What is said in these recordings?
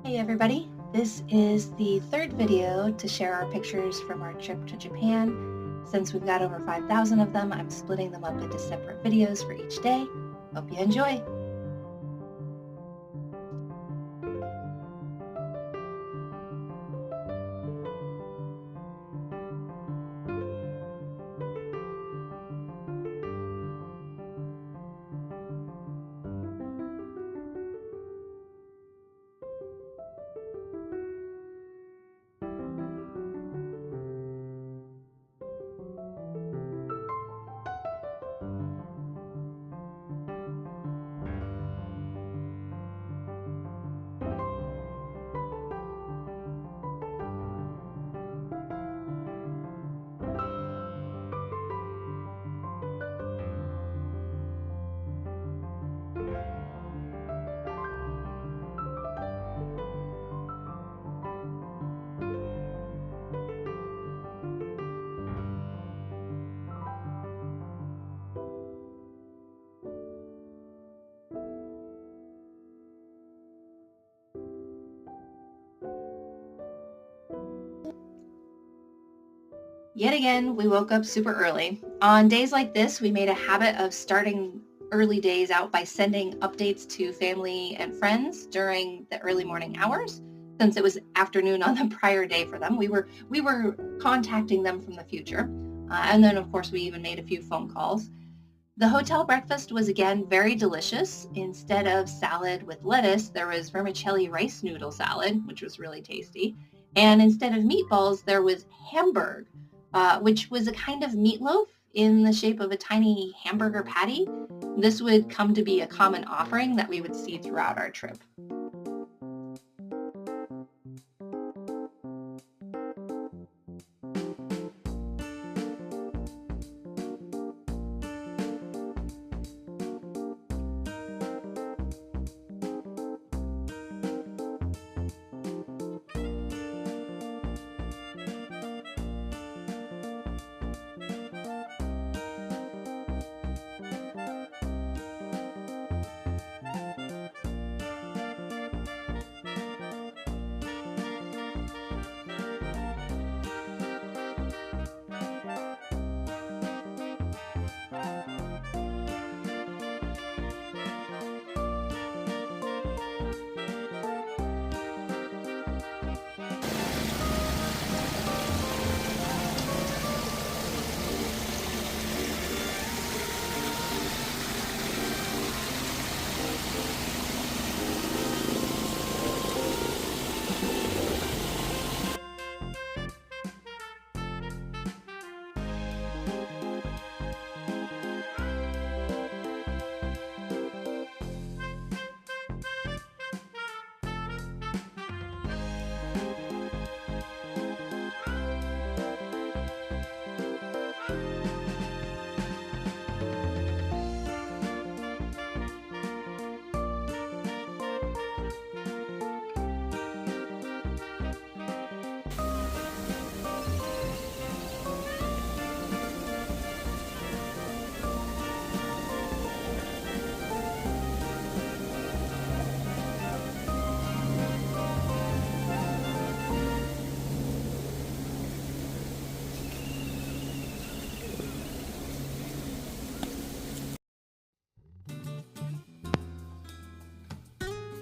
Hey everybody, this is the third video to share our pictures from our trip to Japan. Since we've got over 5,000 of them, I'm splitting them up into separate videos for each day. Hope you enjoy! Yet again, we woke up super early. On days like this, we made a habit of starting early days out by sending updates to family and friends during the early morning hours. Since it was afternoon on the prior day for them, we were contacting them from the future. And then, of course, we even made a few phone calls. The hotel breakfast was again very delicious. Instead of salad with lettuce, there was vermicelli rice noodle salad, which was really tasty. And instead of meatballs, there was hamburg, which was a kind of meatloaf in the shape of a tiny hamburger patty. This would come to be a common offering that we would see throughout our trip.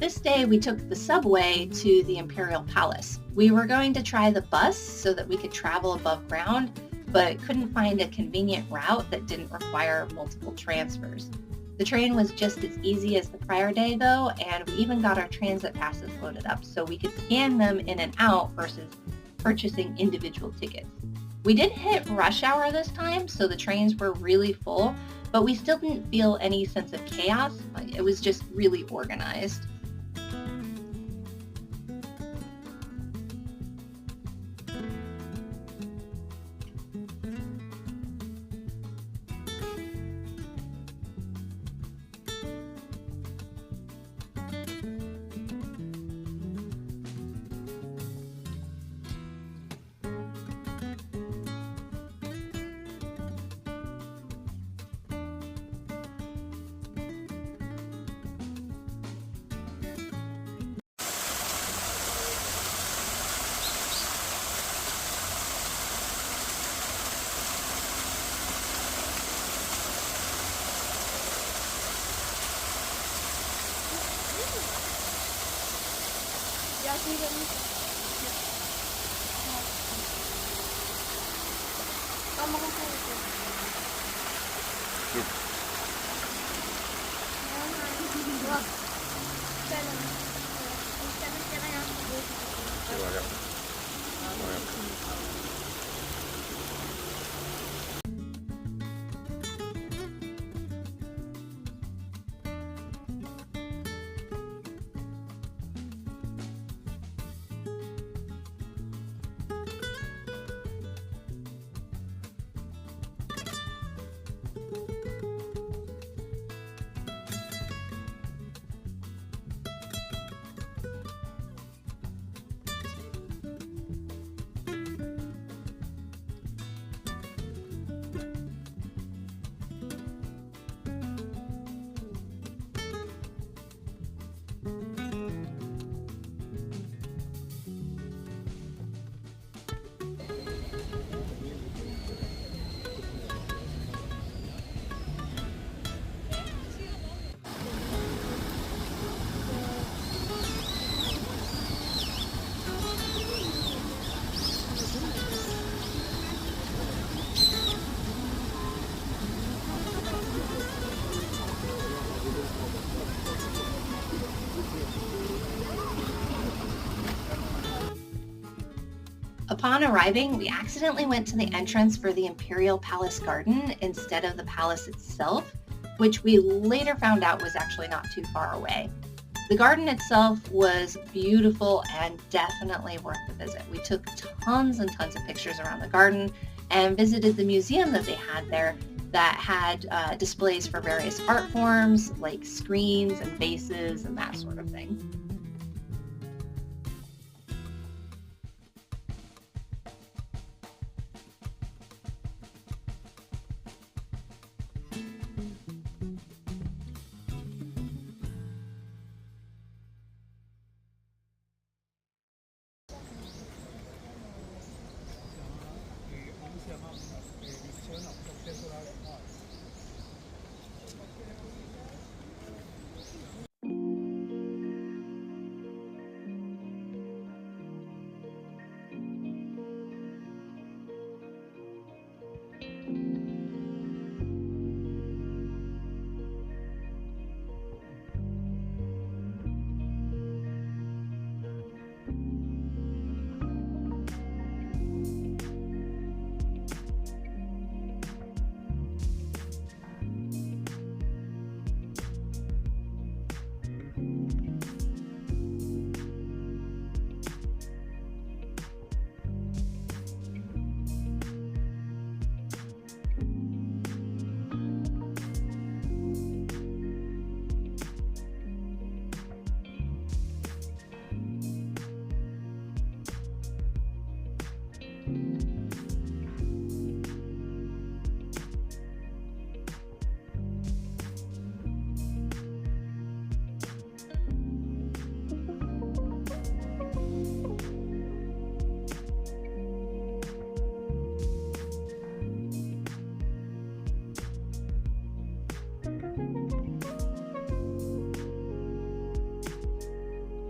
This day we took the subway to the Imperial Palace. We were going to try the bus so that we could travel above ground, but couldn't find a convenient route that didn't require multiple transfers. The train was just as easy as the prior day though, and we even got our transit passes loaded up so we could scan them in and out versus purchasing individual tickets. We did hit rush hour this time, so the trains were really full, but we still didn't feel any sense of chaos. It was just really organized. Upon arriving, we accidentally went to the entrance for the Imperial Palace garden instead of the palace itself, which we later found out was actually not too far away. The garden itself was beautiful and definitely worth the visit. We took tons and tons of pictures around the garden and visited the museum that they had there that had displays for various art forms like screens and vases and that sort of thing.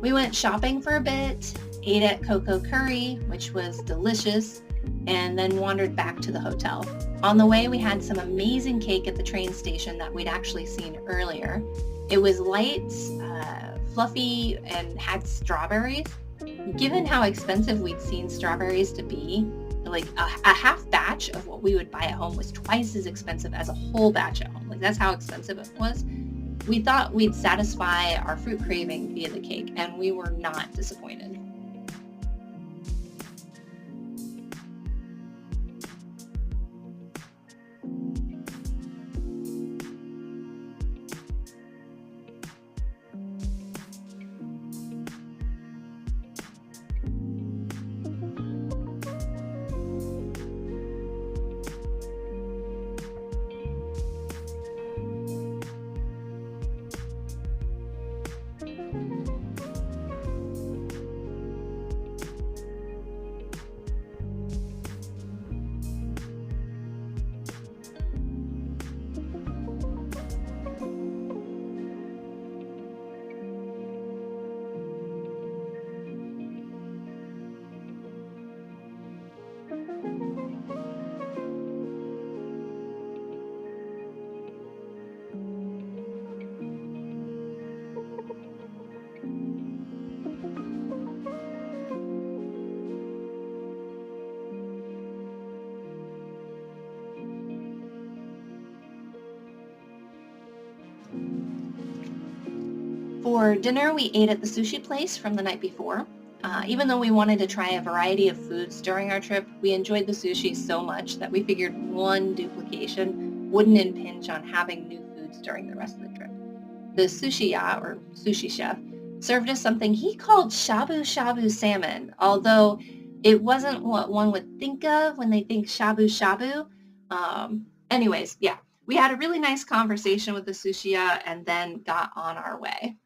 We went shopping for a bit, ate at Coco Curry, which was delicious, and then wandered back to the hotel. On the way, we had some amazing cake at the train station that we'd actually seen earlier. It was light, fluffy, and had strawberries. Given how expensive we'd seen strawberries to be, like a half batch of what we would buy at home was twice as expensive as a whole batch at home. Like, that's how expensive it was. We thought we'd satisfy our fruit craving via the cake, and we were not disappointed. For dinner, we ate at the sushi place from the night before. Even though we wanted to try a variety of foods during our trip, we enjoyed the sushi so much that we figured one duplication wouldn't impinge on having new foods during the rest of the trip. The sushi-ya, or sushi chef, served us something he called shabu shabu salmon, although it wasn't what one would think of when they think shabu shabu. Anyways, yeah, we had a really nice conversation with the sushi-ya and then got on our way.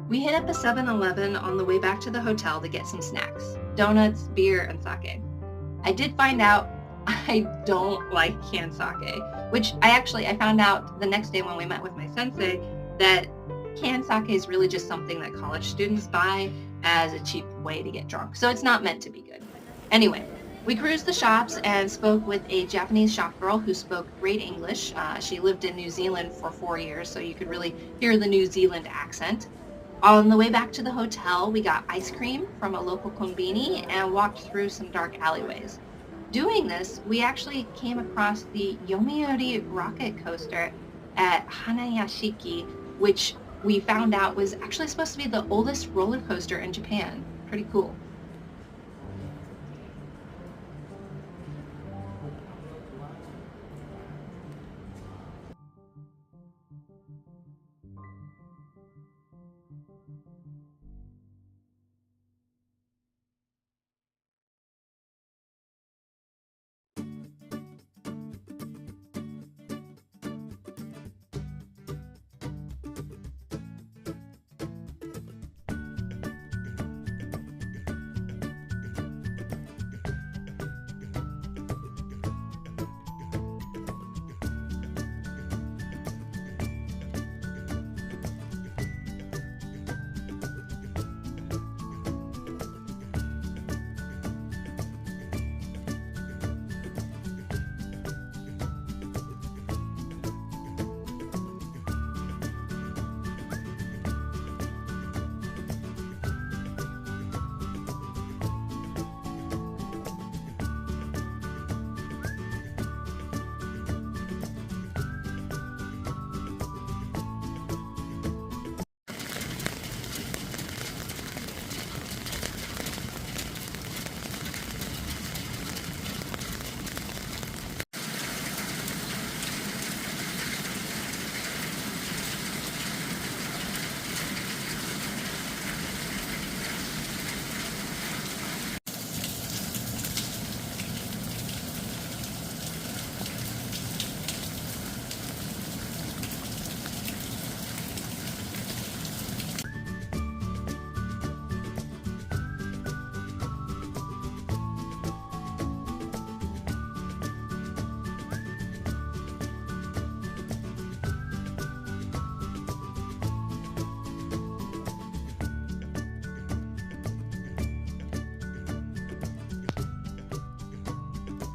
We hit up a 7-Eleven on the way back to the hotel to get some snacks, donuts, beer, and sake. I did find out I don't like canned sake, which I found out the next day when we met with my sensei that canned sake is really just something that college students buy as a cheap way to get drunk. So it's not meant to be good. Anyway, we cruised the shops and spoke with a Japanese shop girl who spoke great English. She lived in New Zealand for 4 years, so you could really hear the New Zealand accent. On the way back to the hotel, we got ice cream from a local konbini and walked through some dark alleyways. Doing this, we actually came across the Yomiuri rocket coaster at Hanayashiki, which we found out was actually supposed to be the oldest roller coaster in Japan. Pretty cool.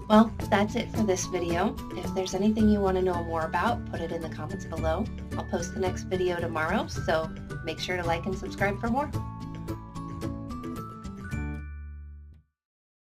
Well, that's it for this video. If there's anything you want to know more about, put it in the comments below. I'll post the next video tomorrow, so make sure to like and subscribe for more.